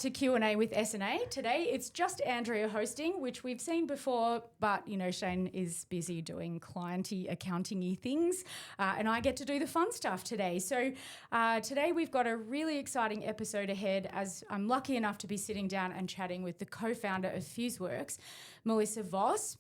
to Q&A with S&A. Today it's just Andrea hosting, which we've seen before, but, you know, Shane is busy doing clienty, accounting-y things, and I get to do the fun stuff today. So today we've got a really exciting episode ahead, as I'm lucky enough to be sitting down and chatting with the co-founder of FuseWork, Melissa Voss.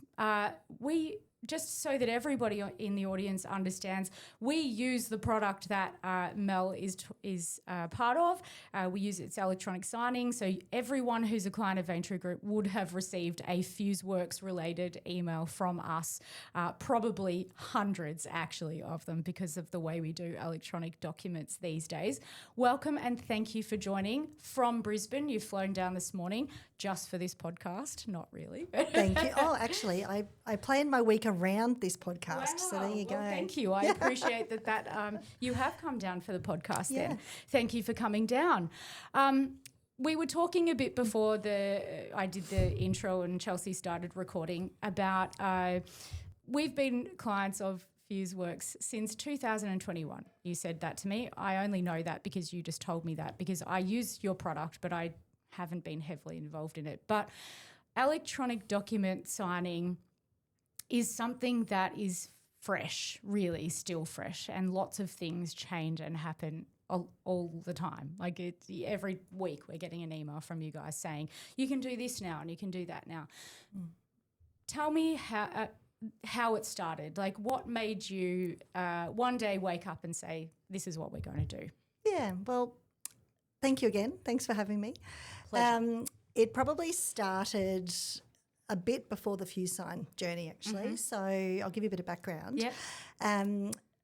Just so that everybody in the audience understands, we use the product that Mel is part of. We use its electronic signing. So everyone who's a client of Aintree Group would have received a FuseWorks related email from us, probably hundreds actually of them because of the way we do electronic documents these days. Welcome and thank you for joining from Brisbane. You've flown down this morning just for this podcast. Not really. Thank you. Oh, actually, I planned my week around this podcast. Wow. So there you go. Thank you. I appreciate that you have come down for the podcast then. Thank you for coming down. We were talking a bit before I did the intro and Chelsea started recording about we've been clients of FuseWorks since 2021. You said that to me. I only know that because you just told me that, because I use your product but I haven't been heavily involved in it. But electronic document signing is something that is fresh, really still fresh, and lots of things change and happen all the time. Like every week we're getting an email from you guys saying, you can do this now and you can do that now. Tell me how it started. Like what made you one day wake up and say, this is what we're going to do? Yeah, well, thank you again. Thanks for having me. Pleasure. It probably started a bit before the FuseSign journey, actually. Mm-hmm. So I'll give you a bit of background. Yep.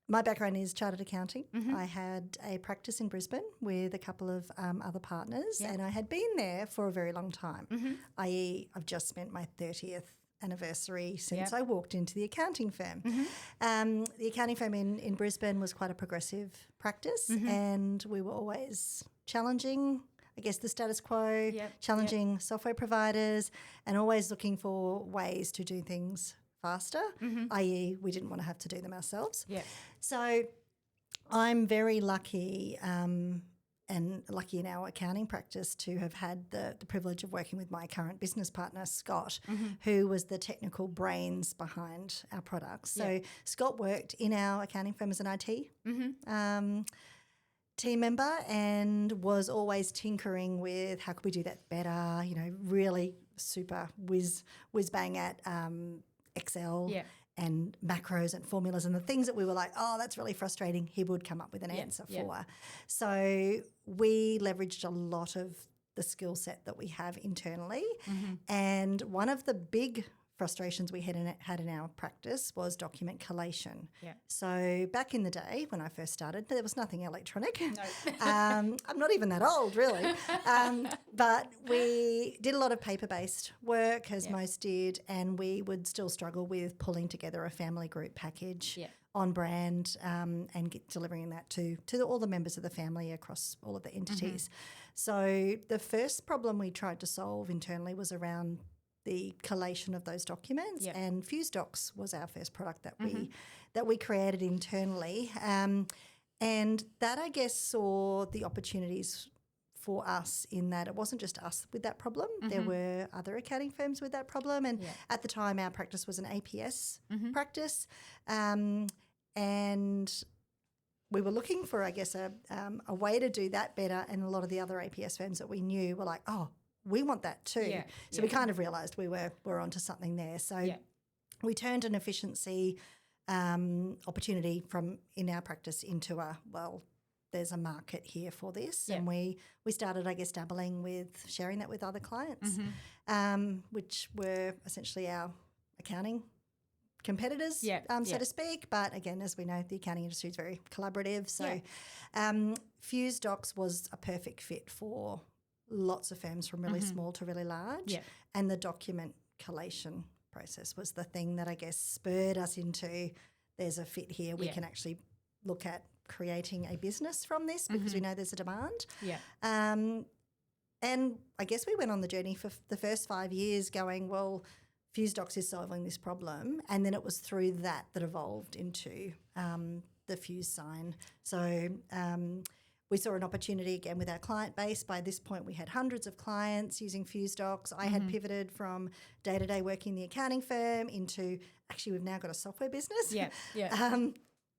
My background is chartered accounting. Mm-hmm. I had a practice in Brisbane with a couple of other partners, yep. and I had been there for a very long time, mm-hmm. i.e. I've just spent my 30th anniversary since yep. I walked into the accounting firm. Mm-hmm. The accounting firm in Brisbane was quite a progressive practice, mm-hmm. and we were always challenging, I guess, the status quo, yep. challenging yep. software providers, and always looking for ways to do things faster, mm-hmm. i.e. we didn't want to have to do them ourselves. Yep. So I'm very lucky and lucky in our accounting practice to have had the privilege of working with my current business partner, Scott, mm-hmm. who was the technical brains behind our products. So yep. Scott worked in our accounting firm as an IT mm-hmm. Team member and was always tinkering with how could we do that better, you know, really super whiz bang at Excel yeah. and macros and formulas and the things that we were like, oh, that's really frustrating, he would come up with an yeah. answer yeah. for. So we leveraged a lot of the skill set that we have internally. Mm-hmm. And one of the big frustrations we had in our practice was document collation. Yeah. So back in the day when I first started, there was nothing electronic. No. I'm not even that old, really. But we did a lot of paper-based work, as yeah. most did, and we would still struggle with pulling together a family group package yeah. on brand and delivering that to all the members of the family across all of the entities. Mm-hmm. So the first problem we tried to solve internally was around the collation of those documents, yep. and FuseDocs was our first product that mm-hmm. we created internally, and that I guess saw the opportunities for us in that it wasn't just us with that problem. Mm-hmm. There were other accounting firms with that problem, and at the time our practice was an APS mm-hmm. practice, and we were looking for, I guess, a way to do that better, and a lot of the other APS firms that we knew were like, oh, we want that too. Yeah, so we kind of realised we were onto something there. So we turned an efficiency opportunity from in our practice into there's a market here for this. And we started, I guess, dabbling with sharing that with other clients, mm-hmm. Which were essentially our accounting competitors, so to speak. But again, as we know, the accounting industry is very collaborative. So FuseDocs was a perfect fit for lots of firms from really mm-hmm. small to really large, and the document collation process was the thing that I guess spurred us into there's a fit here. We can actually look at creating a business from this because mm-hmm. we know there's a demand. And I guess we went on the journey for the first 5 years going, well, FuseDocs is solving this problem, and then it was through that evolved into the FuseSign. So we saw an opportunity again with our client base. By this point, we had hundreds of clients using FuseDocs. I had pivoted from day-to-day working in the accounting firm into actually we've now got a software business.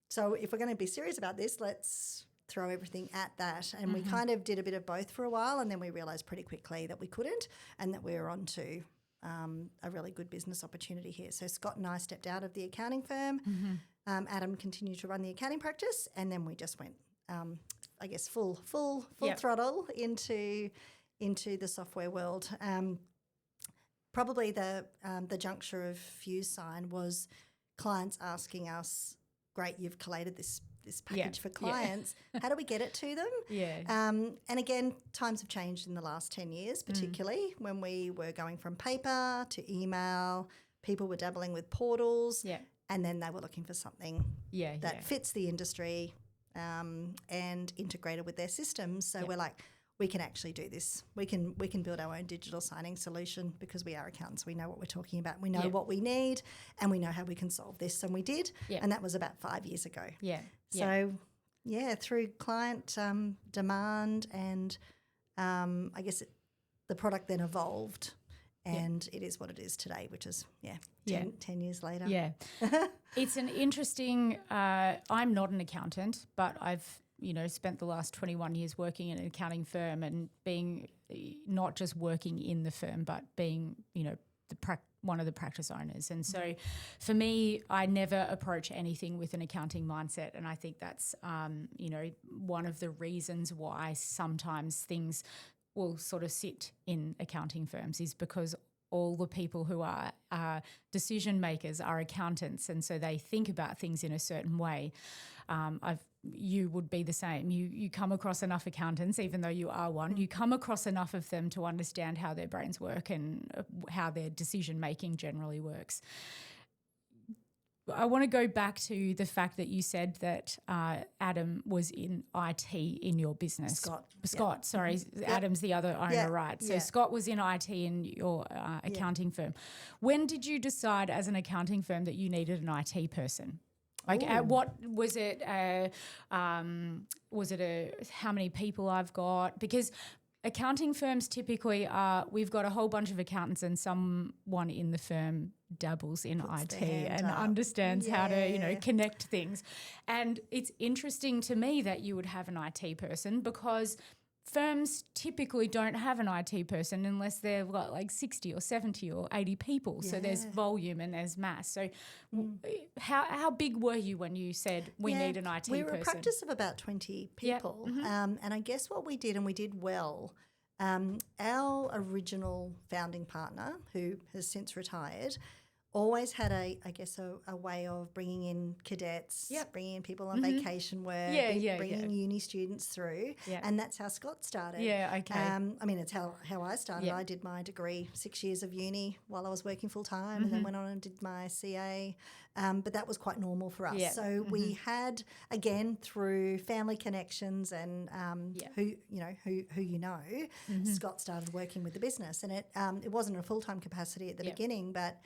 So if we're going to be serious about this, let's throw everything at that. And we kind of did a bit of both for a while, and then we realised pretty quickly that we couldn't and that we were on to a really good business opportunity here. So Scott and I stepped out of the accounting firm. Adam continued to run the accounting practice, and then we just went, I guess, full throttle into the software world. Probably the juncture of FuseSign was clients asking us, great, you've collated this package for clients. How do we get it to them? And again, times have changed in the last 10 years, particularly when we were going from paper to email. People were dabbling with portals, and then they were looking for something that fits the industry and integrated with their systems. So we're like, we can actually do this. We can build our own digital signing solution because we are accountants. We know what we're talking about. We know what we need, and we know how we can solve this. And we did, and that was about 5 years ago. So, through client demand and I guess the product then evolved, and it is what it is today, which is 10 years later. It's an interesting. I'm not an accountant, but I've spent the last 21 years working in an accounting firm and being not just working in the firm, but being, one of the practice owners. And so for me, I never approach anything with an accounting mindset. And I think that's, one of the reasons why sometimes things will sort of sit in accounting firms is because all the people who are decision makers are accountants, and so they think about things in a certain way. You would be the same. You come across enough accountants, even though you are one, you come across enough of them to understand how their brains work and how their decision making generally works. I want to go back to the fact that you said that Adam was in IT in your business. Scott, sorry. Adam's the other owner, right? So Scott was in IT in your accounting firm. When did you decide as an accounting firm that you needed an IT person? Like, what was it? How many people I've got? Because accounting firms typically are, we've got a whole bunch of accountants and someone in the firm dabbles in IT and understands how to, connect things. And it's interesting to me that you would have an IT person because firms typically don't have an IT person unless they've got like 60 or 70 or 80 people. So there's volume and there's mass. So how big were you when you said we need an IT person? We were a practice of about 20 people. And I guess what we did, and we did well, our original founding partner, who has since retired, always had a way of bringing in cadets, bringing in people on vacation work, bringing uni students through, and that's how Scott started. It's how I started. I did my degree, 6 years of uni while I was working full time, and then went on and did my CA. But that was quite normal for us. So we had, again, through family connections and who you know, Scott started working with the business, and it wasn't a full time capacity at the beginning, but.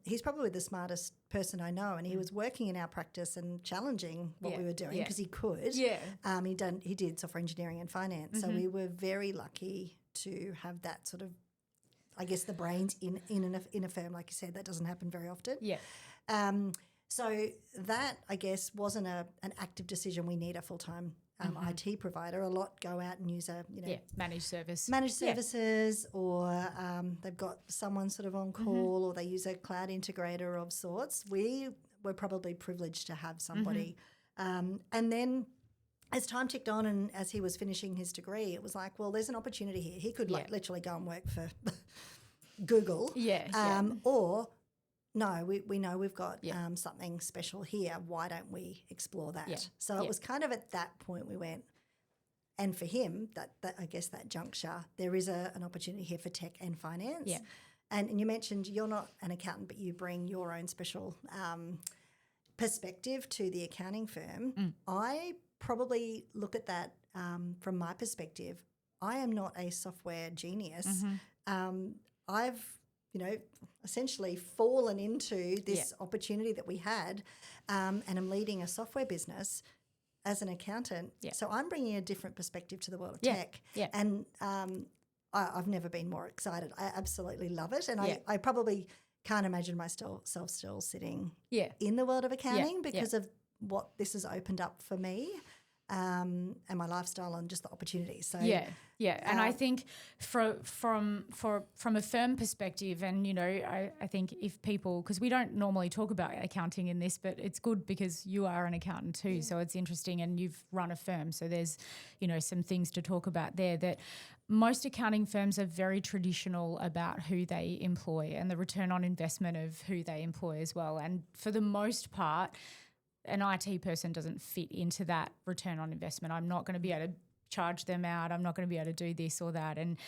He's probably the smartest person I know, and he was working in our practice and challenging what we were doing because he could. He did software engineering and finance, so we were very lucky to have that sort of, I guess, the brains in a firm, like you said. That doesn't happen very often. So that, I guess, wasn't an active decision. We need a full time IT provider. A lot go out and use managed services, or they've got someone sort of on call, or they use a cloud integrator of sorts. We were probably privileged to have somebody, and then as time ticked on and as he was finishing his degree, it was like, well, there's an opportunity here. He could literally go and work for Google, or no, we know we've got something special here. Why don't we explore that? So it was kind of at that point we went, and for him, that I guess that juncture, there is an opportunity here for tech and finance. And you mentioned you're not an accountant, but you bring your own special perspective to the accounting firm. I probably look at that from my perspective. I am not a software genius. I've essentially fallen into this opportunity that we had, and I'm leading a software business as an accountant, so I'm bringing a different perspective to the world of tech. Yeah. And I've never been more excited. I absolutely love it. And I probably can't imagine myself still sitting in the world of accounting because of what this has opened up for me and my lifestyle and just the opportunities. So and I think from a firm perspective, and I think if people, because we don't normally talk about accounting in this, but it's good because you are an accountant too, so it's interesting, and you've run a firm, so there's some things to talk about there. That most accounting firms are very traditional about who they employ and the return on investment of who they employ as well, and for the most part, an IT person doesn't fit into that return on investment. I'm not going to be able to charge them out. I'm not going to be able to do this or that. And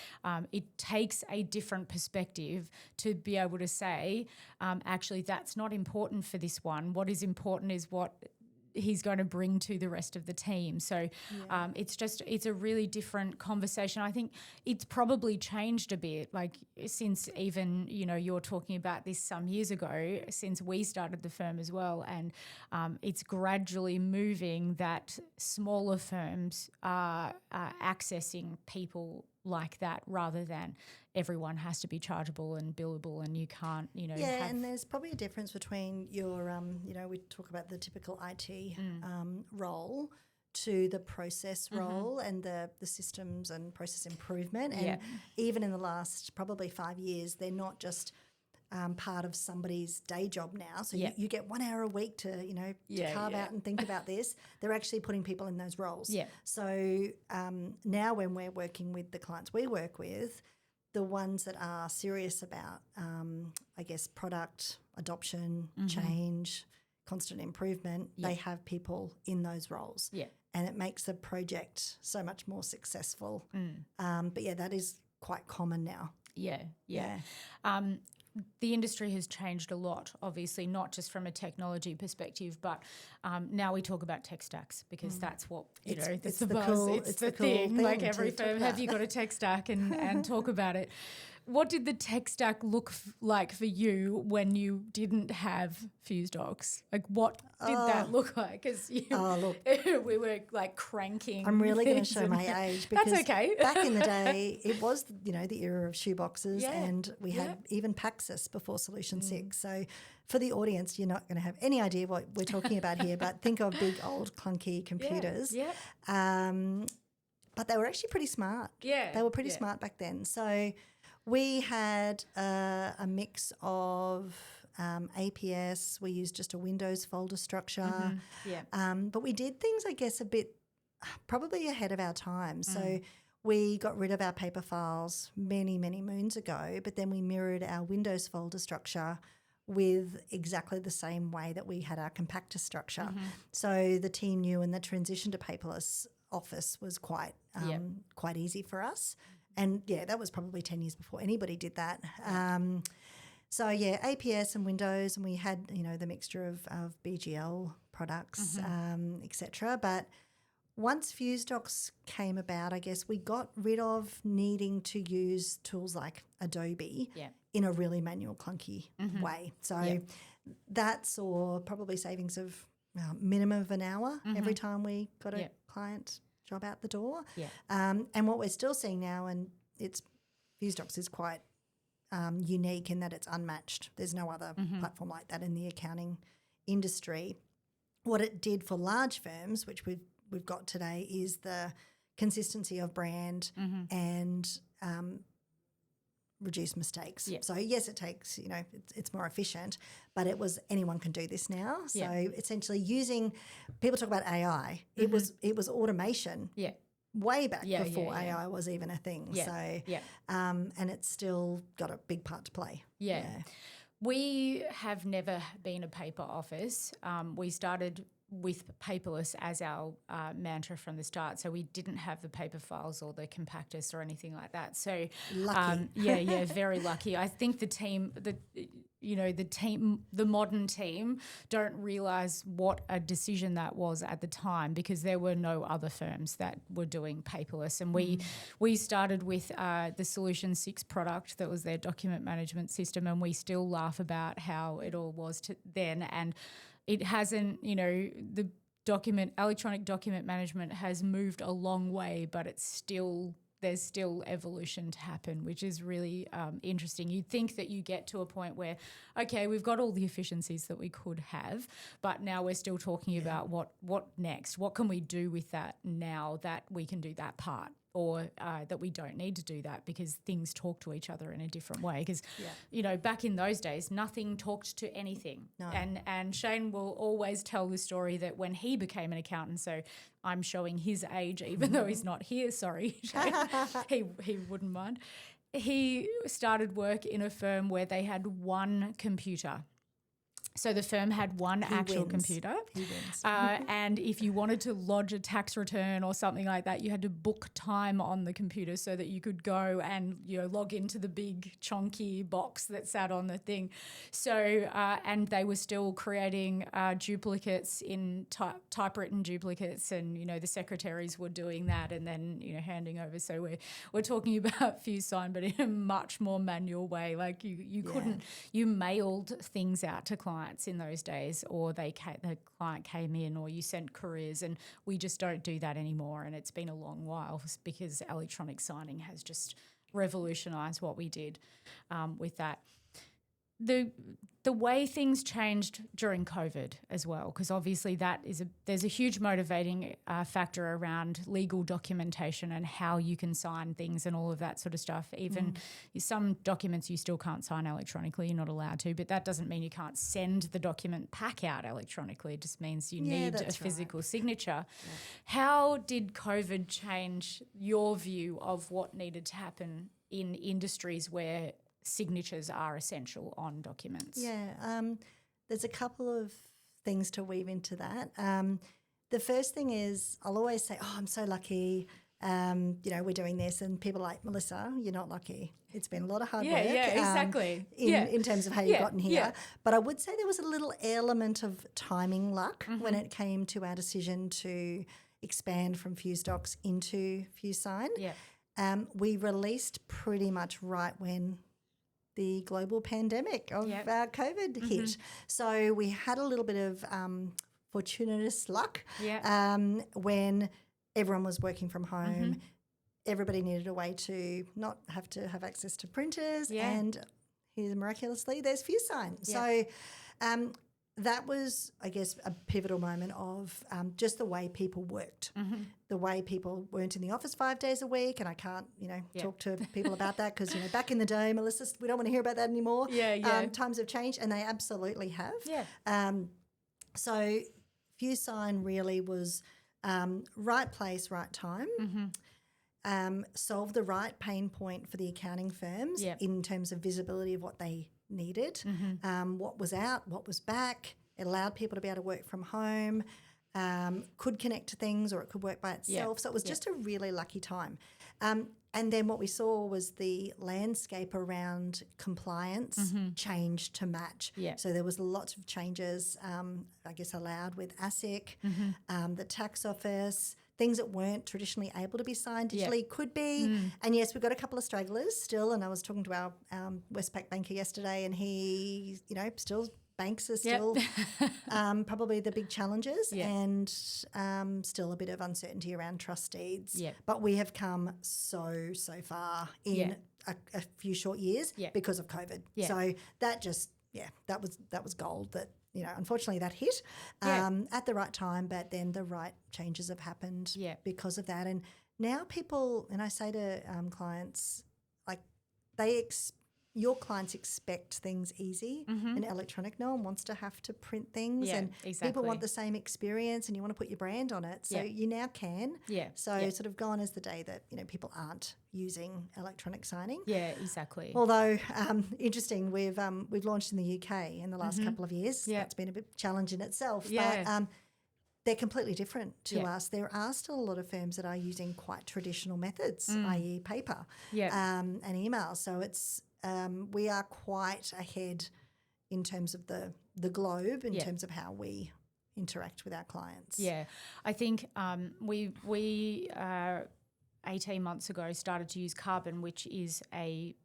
it takes a different perspective to be able to say, actually, that's not important for this one. What is important is what he's going to bring to the rest of the team. So it's a really different conversation. I think it's probably changed a bit, like since even, you're talking about this some years ago, since we started the firm as well. And it's gradually moving that smaller firms are accessing people like that rather than everyone has to be chargeable and billable and you can't, and there's probably a difference between your, we talk about the typical IT role to the process role and the systems and process improvement. And even in the last probably 5 years, they're not just part of somebody's day job now. So you get 1 hour a week to, to carve out and think about this. They're actually putting people in those roles. Yeah. So now when we're working with the clients we work with, the ones that are serious about, product adoption, change, constant improvement, they have people in those roles. Yeah. And it makes the project so much more successful. But that is quite common now. Yeah. The industry has changed a lot, obviously, not just from a technology perspective, but now we talk about tech stacks because that's what, it's the buzz. Cool, it's the thing. Like every firm, have you got a tech stack and talk about it. What did the tech stack look like for you when you didn't have FuseDocs? Like, what did that look like? Because we were like cranking. I'm really going to show my age because that's okay. Back in the day, it was the era of shoeboxes, and we had even Paxos before Solution 6. So for the audience, you're not going to have any idea what we're talking about here, but think of big old clunky computers. But they were actually pretty smart. They were pretty smart back then. So we had a mix of APS. We used just a Windows folder structure. But we did things, I guess, a bit probably ahead of our time. So we got rid of our paper files many, many moons ago, but then we mirrored our Windows folder structure with exactly the same way that we had our compactor structure. So the team knew, and the transition to paperless Office was quite easy for us. And, that was probably 10 years before anybody did that. APS and Windows, and we had, the mixture of BGL products, et cetera. But once FuseDocs came about, I guess we got rid of needing to use tools like Adobe in a really manual, clunky way. So that saw probably savings of minimum of an hour every time we got a client job out the door. And what we're still seeing now, and FuseDocs is quite unique in that it's unmatched. There's no other platform like that in the accounting industry. What it did for large firms, which we've got today, is the consistency of brand and reduce mistakes. So yes, it takes, it's more efficient, but anyone can do this now. So essentially people talk about AI. It was automation. Way back before AI was even a thing. And it's still got a big part to play. We have never been a paper office. We started with paperless as our mantra from the start. So we didn't have the paper files or the compactors or anything like that. So lucky. Very lucky. I think the modern team don't realise what a decision that was at the time, because there were no other firms that were doing paperless. And we started with the Solution 6 product that was their document management system, and we still laugh about how it all was then. And it hasn't, electronic document management has moved a long way, but there's still evolution to happen, which is really interesting. You'd think that you get to a point where, okay, we've got all the efficiencies that we could have, but now we're still talking about what next? What can we do with that now that we can do that part? Or that we don't need to do that because things talk to each other in a different way. Because, back in those days, nothing talked to anything. No. And Shane will always tell the story that when he became an accountant, so I'm showing his age even though he's not here, sorry, Shane, he wouldn't mind. He started work in a firm where they had one computer. So the firm had one actual computer. He wins. And if you wanted to lodge a tax return or something like that, you had to book time on the computer so that you could go and log into the big chunky box that sat on the thing. So and they were still creating duplicates in typewritten duplicates, and the secretaries were doing that and then handing over. So we're talking about FuseSign, but in a much more manual way. Like you mailed things out to clients in those days, or the client came in, or you sent couriers, and we just don't do that anymore. And it's been a long while because electronic signing has just revolutionised what we did with that. The way things changed during COVID as well, because obviously there's a huge motivating factor around legal documentation and how you can sign things and all of that sort of stuff. Even some documents you still can't sign electronically, you're not allowed to, but that doesn't mean you can't send the document pack out electronically. It just means you need a physical signature. Yeah. How did COVID change your view of what needed to happen in industries where signatures are essential on documents? Yeah, there's a couple of things to weave into that. The first thing is I'll always say, I'm so lucky, we're doing this, and people are like, Melissa, you're not lucky. It's been a lot of hard work. Yeah, exactly. In terms of how you've gotten here. Yeah. But I would say there was a little element of timing luck when it came to our decision to expand from FuseDocs into FuseSign. Yeah. We released pretty much right when the global pandemic of COVID hit. So we had a little bit of fortuitous luck when everyone was working from home. Everybody needed a way to not have to have access to printers, and here miraculously there's FuseSign. Yeah. So that was, I guess, a pivotal moment of just the way people worked, the way people weren't in the office 5 days a week. And I can't, talk to people about that because, back in the day, Melissa, we don't want to hear about that anymore. Times have changed, and they absolutely have. Yeah. So FuseSign really was right place, right time. Solve the right pain point for the accounting firms in terms of visibility of what they needed, what was out, what was back. It allowed people to be able to work from home, could connect to things, or it could work by itself. So it was just a really lucky time. And then what we saw was the landscape around compliance changed to match. Yeah. So there was lots of changes, I guess, allowed with ASIC, the tax office. Things that weren't traditionally able to be signed digitally could be. And yes, we've got a couple of stragglers still. And I was talking to our Westpac banker yesterday, and he, still banks are still probably the big challenges, and still a bit of uncertainty around trust deeds. Yeah. But we have come so far in a few short years because of COVID. Yeah. So that just, that was gold that, unfortunately that hit at the right time, but then the right changes have happened because of that. And now people, and I say to clients, like your clients expect things easy and electronic. No one wants to have to print things, and people want the same experience, and you want to put your brand on it. So you now can. Yeah. So sort of gone is the day that people aren't using electronic signing. Yeah, exactly. Although interesting, we've launched in the UK in the last couple of years. Yeah. That's been a bit challenge in itself. Yeah. But they're completely different to us. There are still a lot of firms that are using quite traditional methods, i.e. paper and email. So it's we are quite ahead in terms of the globe, in terms of how we interact with our clients. Yeah, I think we 18 months ago started to use Carbon, which is a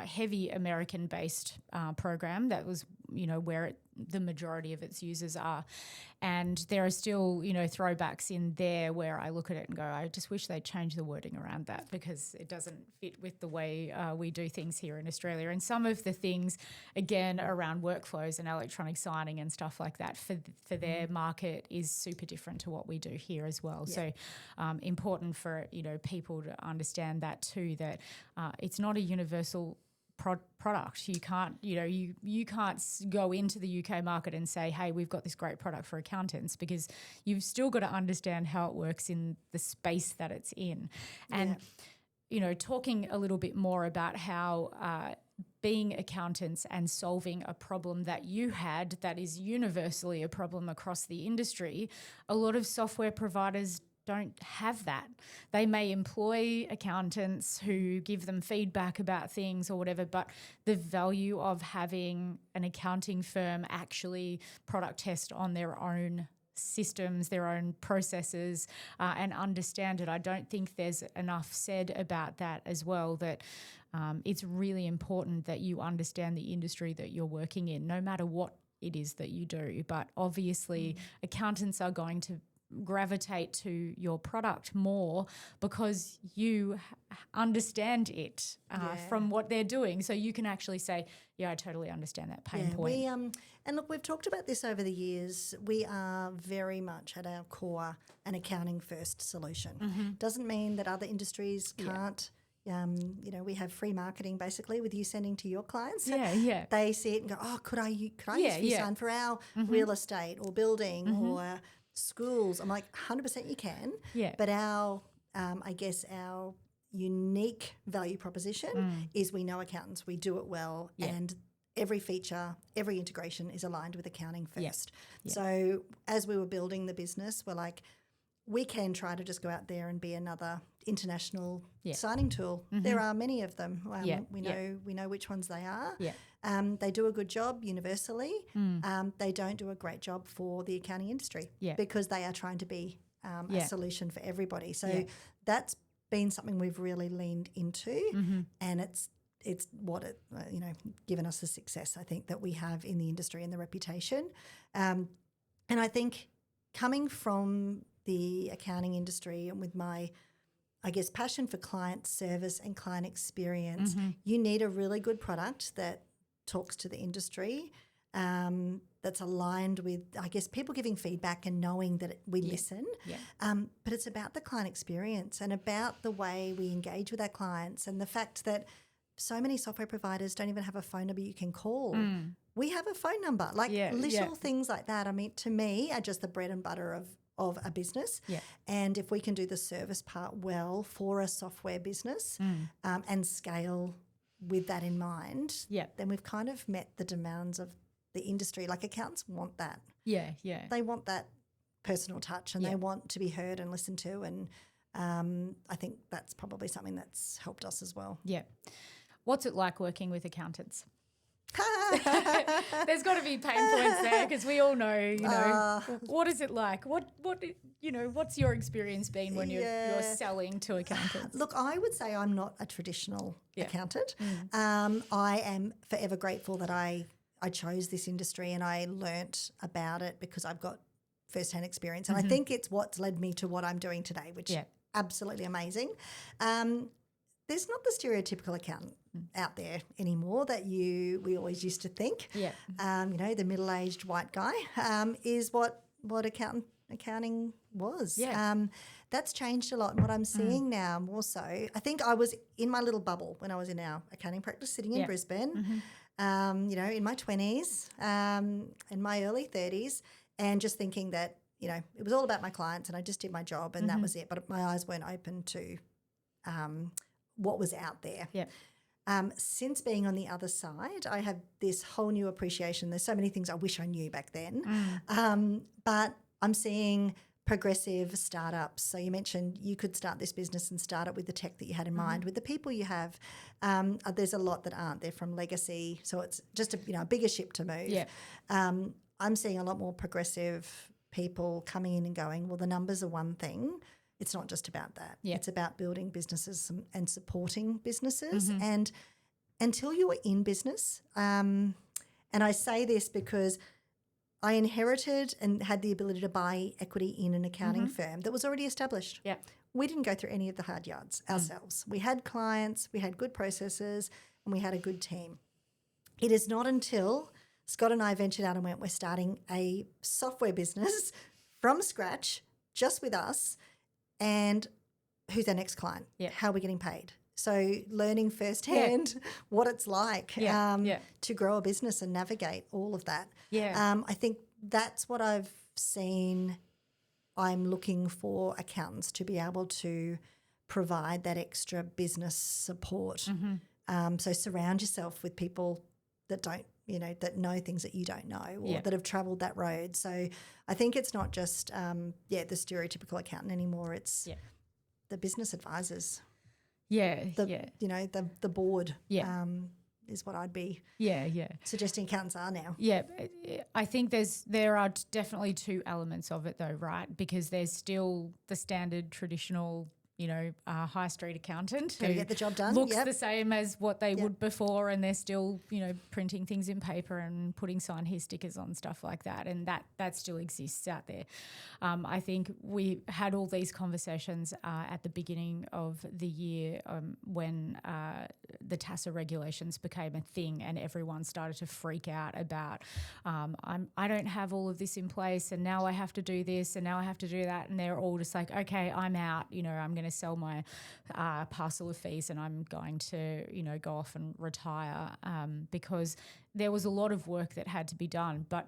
heavy American-based program that was, where it the majority of its users are. And there are still, throwbacks in there where I look at it and go, I just wish they'd change the wording around that because it doesn't fit with the way we do things here in Australia. And some of the things, again, around workflows and electronic signing and stuff like that for their market is super different to what we do here as well. Yeah. So important for, people to understand that too, that it's not a universal product. You can't, you can't go into the UK market and say, hey, we've got this great product for accountants, because you've still got to understand how it works in the space that it's in. And, talking a little bit more about how being accountants and solving a problem that you had that is universally a problem across the industry, a lot of software providers don't have that. They may employ accountants who give them feedback about things or whatever, but the value of having an accounting firm actually product test on their own systems, their own processes, and understand it, I don't think there's enough said about that as well, that it's really important that you understand the industry that you're working in, no matter what it is that you do. But obviously accountants are going to gravitate to your product more because you understand it from what they're doing. So you can actually say, yeah, I totally understand that pain point. And look, we've talked about this over the years. We are very much at our core an accounting first solution. Doesn't mean that other industries can't. We have free marketing basically with you sending to your clients. They see it and go, oh, could I use FuseWork for our real estate or building or schools? I'm like, 100% you can. But our unique value proposition is we know accountants, we do it well, and every feature, every integration is aligned with accounting first. So as we were building the business, we're like, we can try to just go out there and be another international signing tool. There are many of them. We know which ones they are. They do a good job universally. They don't do a great job for the accounting industry because they are trying to be a solution for everybody. So that's been something we've really leaned into, and it's what it given us the success I think that we have in the industry and the reputation. And I think coming from the accounting industry and with my, I guess, passion for client service and client experience, you need a really good product that talks to the industry, that's aligned with, I guess, people giving feedback and knowing that we listen. But it's about the client experience and about the way we engage with our clients, and the fact that so many software providers don't even have a phone number you can call. We have a phone number. Little things like that, I mean, to me, are just the bread and butter of a business. And if we can do the service part well for a software business and scale with that in mind, then we've kind of met the demands of the industry. Like, accountants want that. They want that personal touch, and they want to be heard and listened to, and I think that's probably something that's helped us as well. What's it like working with accountants? There's got to be pain points there, because we all know, what is it like? What's your experience been when you're selling to accountants? Look, I would say I'm not a traditional accountant. I am forever grateful that I chose this industry and I learnt about it because I've got firsthand experience, and I think it's what's led me to what I'm doing today, which is absolutely amazing. There's not the stereotypical accountant out there anymore that we always used to think. The middle-aged white guy is what accounting was. That's changed a lot. And what I'm seeing now more so, I think I was in my little bubble when I was in our accounting practice sitting in Brisbane, in my 20s and my early 30s, and just thinking that, it was all about my clients and I just did my job and that was it. But my eyes weren't open to what was out there. Since being on the other side, I have this whole new appreciation. There's so many things I wish I knew back then, but I'm seeing progressive startups. So you mentioned you could start this business and start it with the tech that you had in mind, with the people you have. There's a lot that aren't. They're from legacy, so it's just a bigger ship to move. I'm seeing a lot more progressive people coming in and going, well, the numbers are one thing. It's not just about that. It's about building businesses and supporting businesses. And until you are in business, and I say this because I inherited and had the ability to buy equity in an accounting firm that was already established. Yeah. We didn't go through any of the hard yards ourselves. We had clients, we had good processes, and we had a good team. It is not until Scott and I ventured out and went, we're starting a software business from scratch, just with us, and who's our next client? Yeah. How are we getting paid? So learning firsthand what it's like to grow a business and navigate all of that. Yeah. I think that's what I've seen. I'm looking for accountants to be able to provide that extra business support. So surround yourself with people that don't, that know things that you don't know or that have travelled that road. So I think it's not just, the stereotypical accountant anymore. It's the business advisors. The board is what I'd be suggesting accountants are now. Yeah, I think there are definitely two elements of it though, right? Because there's still the standard traditional high street accountant who get the job done. Looks the same as what they would before, and they're still, printing things in paper and putting sign here stickers on, stuff like that, and that still exists out there. I think we had all these conversations at the beginning of the year when the TASA regulations became a thing, and everyone started to freak out about I don't have all of this in place, and now I have to do this, and now I have to do that, and they're all just like, okay, I'm out. I'm going to sell my parcel of fees and I'm going to, go off and retire because there was a lot of work that had to be done. But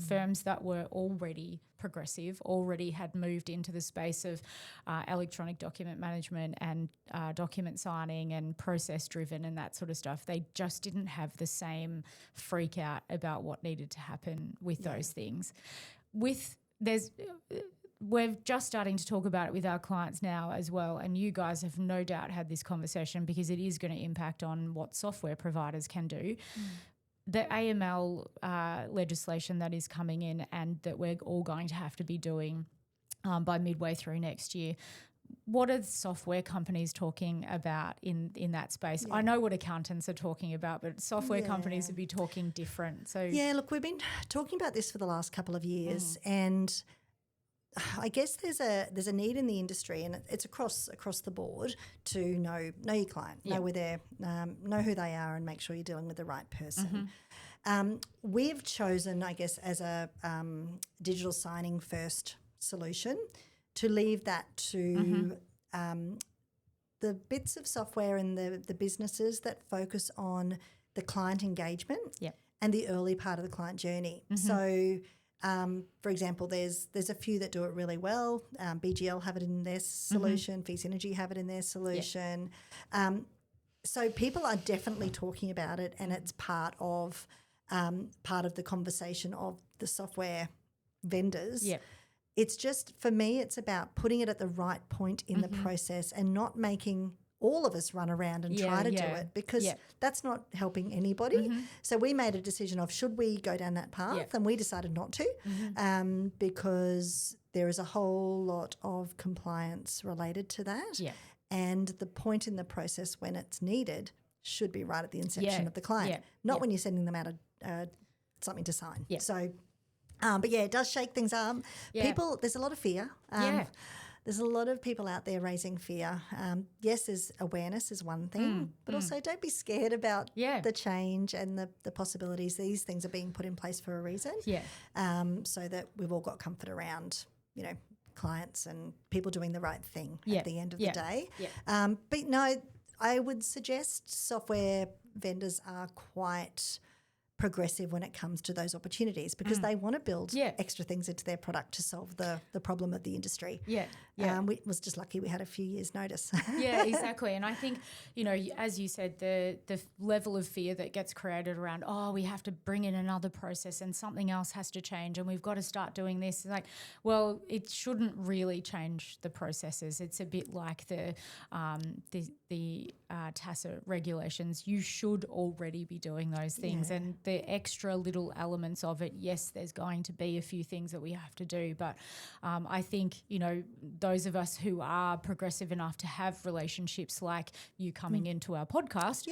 firms that were already progressive, already had moved into the space of electronic document management and document signing and process driven and that sort of stuff, they just didn't have the same freak out about what needed to happen with those things. We're just starting to talk about it with our clients now as well, and you guys have no doubt had this conversation because it is going to impact on what software providers can do. The AML legislation that is coming in and that we're all going to have to be doing by midway through next year. What are the software companies talking about in that space? I know what accountants are talking about, but software companies would be talking different. So look, we've been talking about this for the last couple of years, and I guess there's a need in the industry, and it's across the board, to know your client, know where they're, know who they are, and make sure you're dealing with the right person. We've chosen, I guess, as a digital signing first solution, to leave that to the bits of software and the businesses that focus on the client engagement and the early part of the client journey. So. For example, there's a few that do it really well. BGL have it in their solution. Fees Energy have it in their solution. So people are definitely talking about it, and it's part of the conversation of the software vendors. It's just, for me, it's about putting it at the right point in the process and not making all of us run around and try to do it, because that's not helping anybody. So we made a decision of, should we go down that path? And we decided not to, because there is a whole lot of compliance related to that. And the point in the process when it's needed should be right at the inception of the client, not when you're sending them out something to sign. So, but it does shake things up. People, there's a lot of fear. There's a lot of people out there raising fear. Yes, there's awareness is one thing, but also don't be scared about the change and the possibilities. These things are being put in place for a reason, so that we've all got comfort around, clients and people doing the right thing at the end of the day. But no, I would suggest software vendors are quite progressive when it comes to those opportunities, because they want to build extra things into their product to solve the problem of the industry. We was just lucky we had a few years' notice. Exactly. And I think, as you said, the level of fear that gets created around, we have to bring in another process and something else has to change and we've got to start doing this. It's like, well, it shouldn't really change the processes. It's a bit like the TASA regulations. You should already be doing those things, and the extra little elements of it, yes, there's going to be a few things that we have to do. But I think, those of us who are progressive enough to have relationships like you coming into our podcast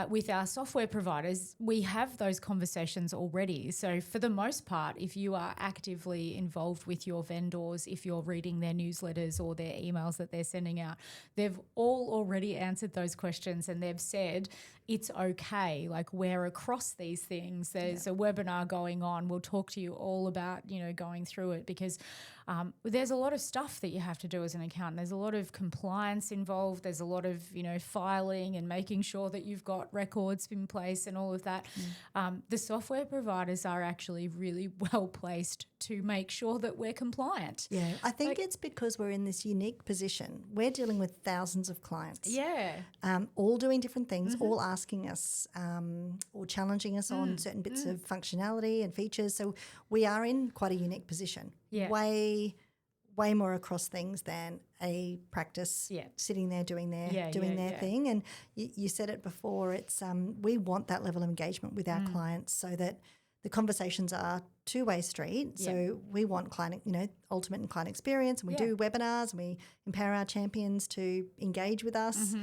with our software providers, we have those conversations already. So for the most part, if you are actively involved with your vendors, if you're reading their newsletters or their emails that they're sending out, they've all already answered those questions and they've said it's okay. Like, we're across these things. There's a webinar going on. We'll talk to you all about, going through it, because there's a lot of stuff that you have to do as an accountant. There's a lot of compliance involved. There's a lot of, filing and making sure that you've got records in place and all of that. The software providers are actually really well placed to make sure that we're compliant. Yeah, I think it's because we're in this unique position. We're dealing with thousands of clients. Yeah. All doing different things, all asking us or challenging us on certain bits of functionality and features. So we are in quite a unique position. Yeah. Way more across things than a practice sitting there doing their thing. And you said it before, it's we want that level of engagement with our clients so that the conversations are two-way street. So we want client, ultimate in client experience, and we do webinars and we empower our champions to engage with us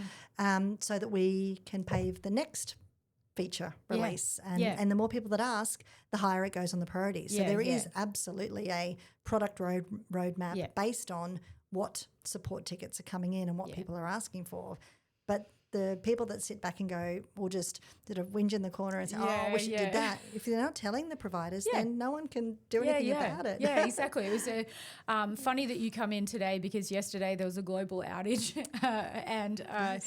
so that we can pave the next feature release. And the more people that ask, the higher it goes on the priorities. So there is absolutely a product roadmap based on what support tickets are coming in and what people are asking for. But the people that sit back and go, or just sort of whinge in the corner and say, I wish it did that. If they're not telling the providers, then no one can do anything about it. Yeah, exactly. It was funny that you come in today, because yesterday there was a global outage and I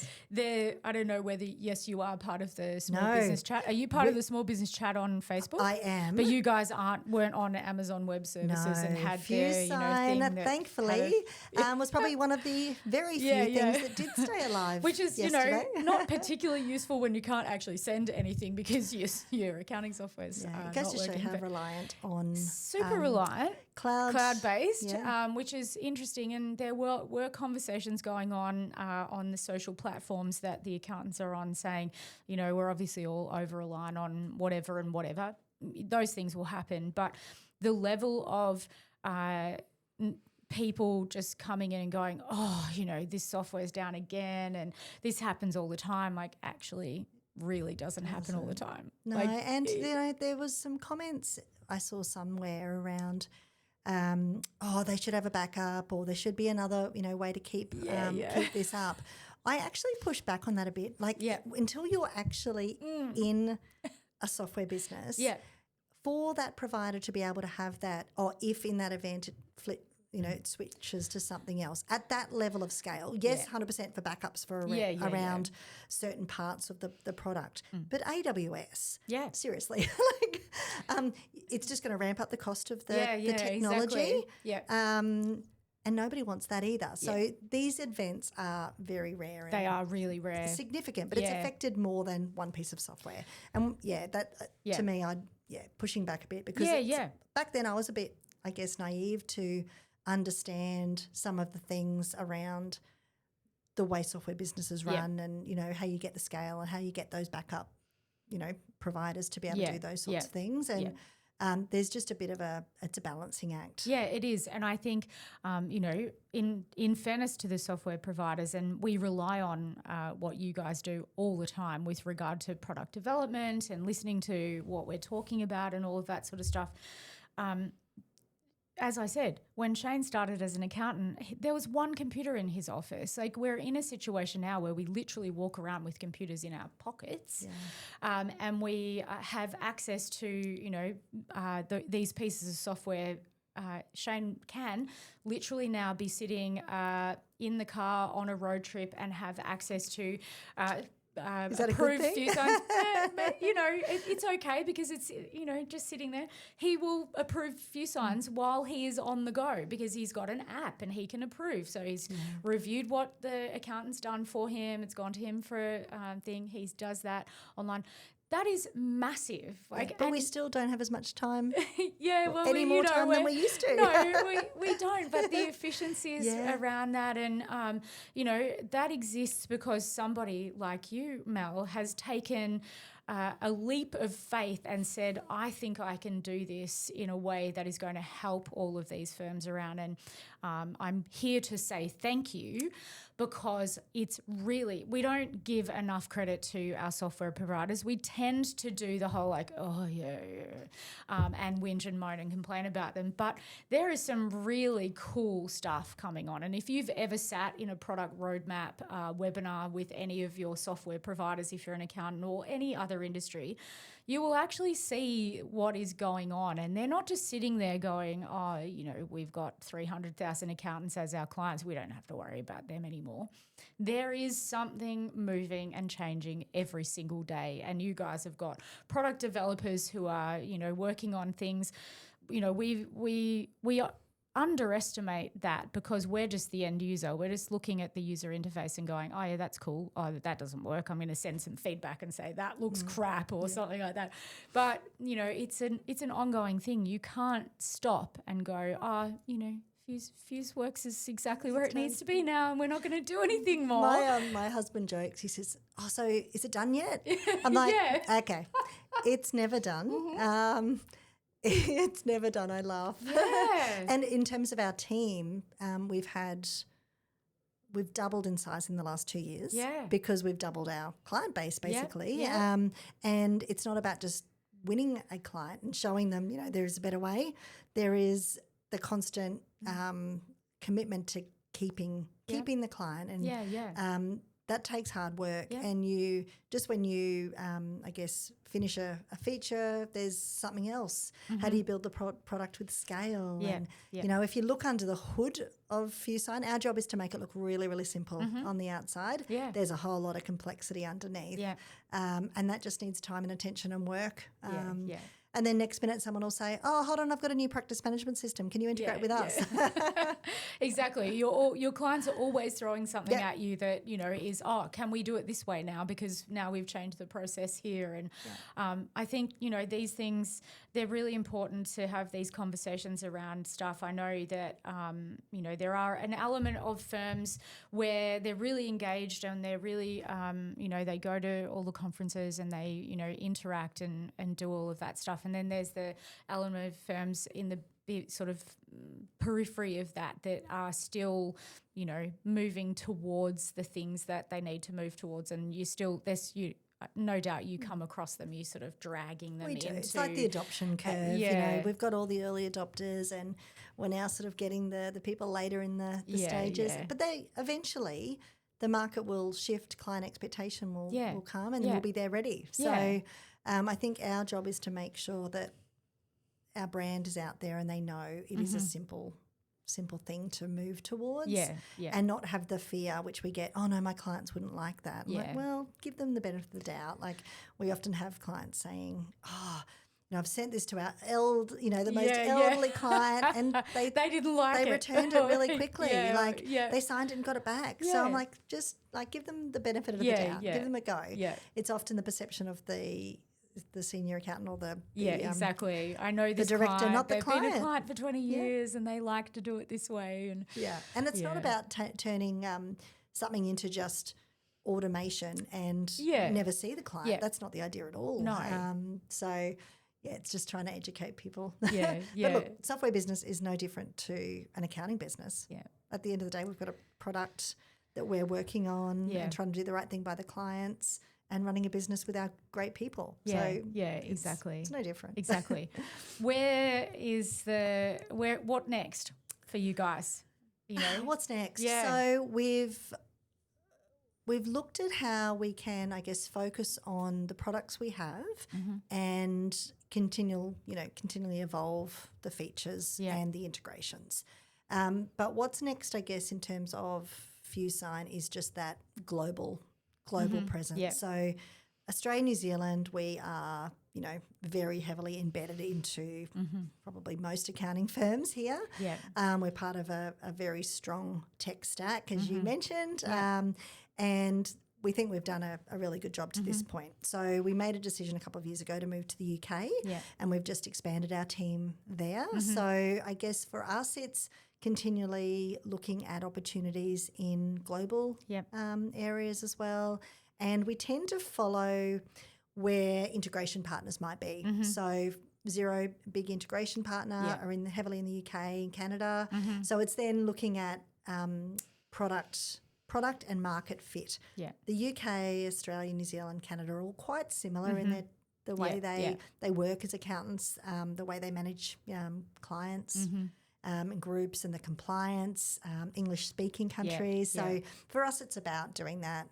don't know whether, you are part of the small business chat. Are you part of the small business chat on Facebook? I am. But you guys weren't on Amazon Web Services and had FuseWork, thing that thankfully, was probably one of the very few things that did stay alive. Which is, not particularly used when you can't actually send anything because your accounting software is it goes to show how reliant on super reliant cloud-based, yeah. Which is interesting. And there were conversations going on the social platforms that the accountants are on, saying, we're obviously all over-reliant on whatever and whatever. Those things will happen, but the level of people just coming in and going, this software's down again and this happens all the time, like, actually really doesn't happen all the time. No, and there was some comments I saw somewhere around they should have a backup, or there should be another way to keep this up. I actually push back on that a bit. Until you're actually in a software business, for that provider to be able to have that, or if in that event it switches to something else at that level of scale. Yes, 100% for backups for around certain parts of the product. But AWS, seriously, it's just going to ramp up the cost of the technology. Exactly. And nobody wants that either. So these events are very rare. They are really rare. Significant, but it's affected more than one piece of software. And to me, pushing back a bit, because back then I was a bit, I guess, naive to understand some of the things around the way software businesses run and, how you get the scale and how you get those backup, providers to be able to do those sorts of things. And there's just a bit of it's a balancing act. Yeah, it is. And I think, in fairness to the software providers, and we rely on what you guys do all the time with regard to product development and listening to what we're talking about and all of that sort of stuff. As I said, when Shane started as an accountant, there was one computer in his office. Like, we're in a situation now where we literally walk around with computers in our pockets, and we have access to, these pieces of software. Shane can literally now be sitting in the car on a road trip and have access to is that approved a good thing? FuseWork. It's okay, because it's, just sitting there. He will approve FuseWork while he is on the go, because he's got an app and he can approve. So he's reviewed what the accountant's done for him. It's gone to him for a thing. He does that online. That is massive. But we still don't have as much time. Any more time than we used to. No, we don't. But the efficiencies around that, and that exists because somebody like you, Mel, has taken a leap of faith and said, I think I can do this in a way that is going to help all of these firms around. And I'm here to say thank you, because it's really, we don't give enough credit to our software providers. We tend to do the whole like, and whinge and moan and complain about them. But there is some really cool stuff coming on. And if you've ever sat in a product roadmap webinar with any of your software providers, if you're an accountant or any other industry, you will actually see what is going on. And they're not just sitting there going, we've got 300,000 accountants as our clients. We don't have to worry about them anymore. There is something moving and changing every single day. And you guys have got product developers who are, working on things. We underestimate that because we're just the end user. We're just looking at the user interface and going, oh, yeah, that's cool. Oh, that doesn't work. I'm going to send some feedback and say that looks crap or something like that. But, it's an ongoing thing. You can't stop and go, FuseWorks is exactly where it needs to be now and we're not going to do anything more. My husband jokes. He says, oh, so is it done yet? I'm like, okay, it's never done. It's never done. I laugh. Yeah. And in terms of our team, we've doubled in size in the last 2 years. Yeah. Because we've doubled our client base basically. Yeah. And it's not about just winning a client and showing them, there is a better way. There is the constant commitment to keeping the client, and that takes hard work. Yeah. And when you finish a feature, there's something else. How do you build the product with scale? Yeah. And if you look under the hood of FuseSign, our job is to make it look really, really simple on the outside. Yeah. There's a whole lot of complexity underneath. Yeah. And that just needs time and attention and work. Yeah. And then next minute someone will say, oh, hold on, I've got a new practice management system. Can you integrate with us? Exactly. Your clients are always throwing something at you that, is, can we do it this way now? Because now we've changed the process here. And I think, these things, they're really important to have these conversations around stuff. I know that, there are an element of firms where they're really engaged and they're really, they go to all the conferences and they, interact and do all of that stuff. And then there's the element of firms in the sort of periphery of that are still, moving towards the things that they need to move towards. And no doubt you come across them, you sort of dragging them into. It's like the adoption curve. We've got all the early adopters and we're now sort of getting the people later in the stages. Yeah. But they eventually the market will shift, client expectation will come and we'll be there ready. So I think our job is to make sure that our brand is out there and they know it is a simple thing to move towards and not have the fear which we get, oh no, my clients wouldn't like that. I'm like, well, give them the benefit of the doubt. Like we often have clients saying, I've sent this to our the most elderly client and they didn't like it. They returned it really quickly. They signed it and got it back. So I'm like, just like give them the benefit of the doubt. Give them a go. Yeah. It's often the perception of the senior accountant or the exactly. I know this the director, client, not the client. They've been a client for 20 years and they like to do it this way. And it's not about turning something into just automation and never see the client. Yeah. That's not the idea at all. No. It's just trying to educate people. Yeah. But look, software business is no different to an accounting business. Yeah. At the end of the day, we've got a product that we're working on and trying to do the right thing by the clients and running a business with our great people. Exactly. It's no different. Exactly. What next for you guys? What's next? Yeah. So we've looked at how we can, I guess, focus on the products we have and continually evolve the features and the integrations. But what's next, I guess, in terms of FuseSign is just that global presence. Yeah. So Australia, New Zealand, we are, very heavily embedded into probably most accounting firms here. Yeah. We're part of a very strong tech stack, as you mentioned, and we think we've done a really good job to this point. So we made a decision a couple of years ago to move to the UK and we've just expanded our team there. So I guess for us it's continually looking at opportunities in global areas as well. And we tend to follow where integration partners might be. So Xero, big integration partner, are heavily in the UK and Canada. So it's then looking at product and market fit. Yeah. The UK, Australia, New Zealand, Canada are all quite similar in the way they work as accountants, the way they manage clients and groups, and the compliance, English-speaking countries. So for us, it's about doing that.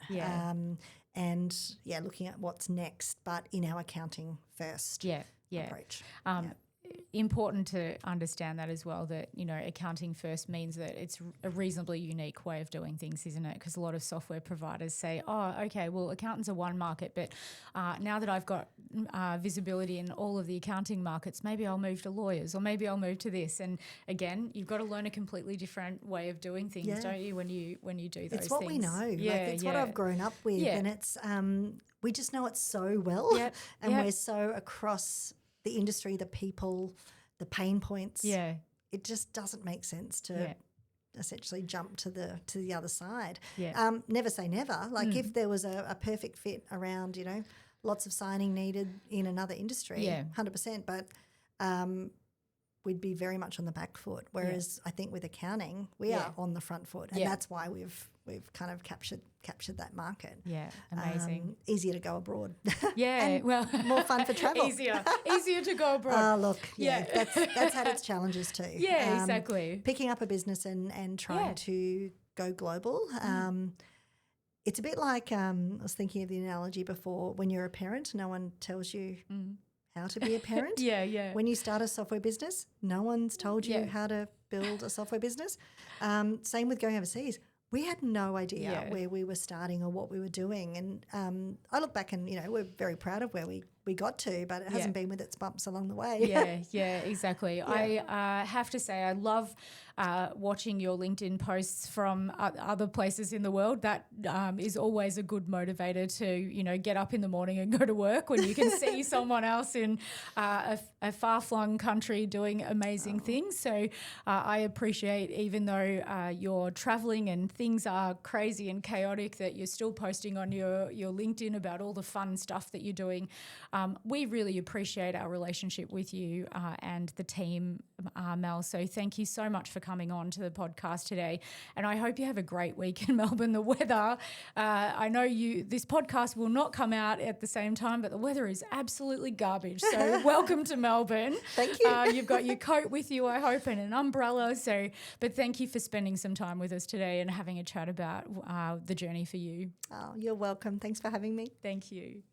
And looking at what's next, but in our accounting first approach. Important to understand that as well, that, accounting first means that it's a reasonably unique way of doing things, isn't it? Because a lot of software providers say, oh, okay, well, accountants are one market, but now that I've got visibility in all of the accounting markets, maybe I'll move to lawyers, or maybe I'll move to this. And again, you've got to learn a completely different way of doing things, don't you, when you do those things? It's what we know. It's what I've grown up with, and it's we just know it so well, and we're so across the industry, the people, the pain points. It just doesn't make sense to essentially jump to the other side. Never say never. Like if there was a perfect fit around, lots of signing needed in another industry, 100%. But we'd be very much on the back foot. Whereas I think with accounting, we are on the front foot, and that's why we've kind of captured that market. Yeah, amazing. Easier to go abroad. Yeah, well, more fun for travel. Easier to go abroad. Look, that's had its challenges too. Yeah, exactly. Picking up a business and trying to go global. It's a bit like I was thinking of the analogy before. When you're a parent, no one tells you how to be a parent. When you start a software business, no one's told you how to build a software business. Same with going overseas. We had no idea where we were starting or what we were doing. And I look back and, we're very proud of where we got to, but it hasn't been with its bumps along the way. Exactly. I have to say I love watching your LinkedIn posts from other places in the world. That is always a good motivator to, get up in the morning and go to work when you can see someone else in a far-flung country doing amazing things. So I appreciate, even though you're traveling and things are crazy and chaotic, that you're still posting on your LinkedIn about all the fun stuff that you're doing. We really appreciate our relationship with you and the team, Mel. So thank you so much for coming on to the podcast today. And I hope you have a great week in Melbourne. The weather, I know this podcast will not come out at the same time, but the weather is absolutely garbage. So welcome to Melbourne. Thank you. You've got your coat with you, I hope, and an umbrella. But thank you for spending some time with us today and having a chat about the journey for you. Oh, you're welcome. Thanks for having me. Thank you.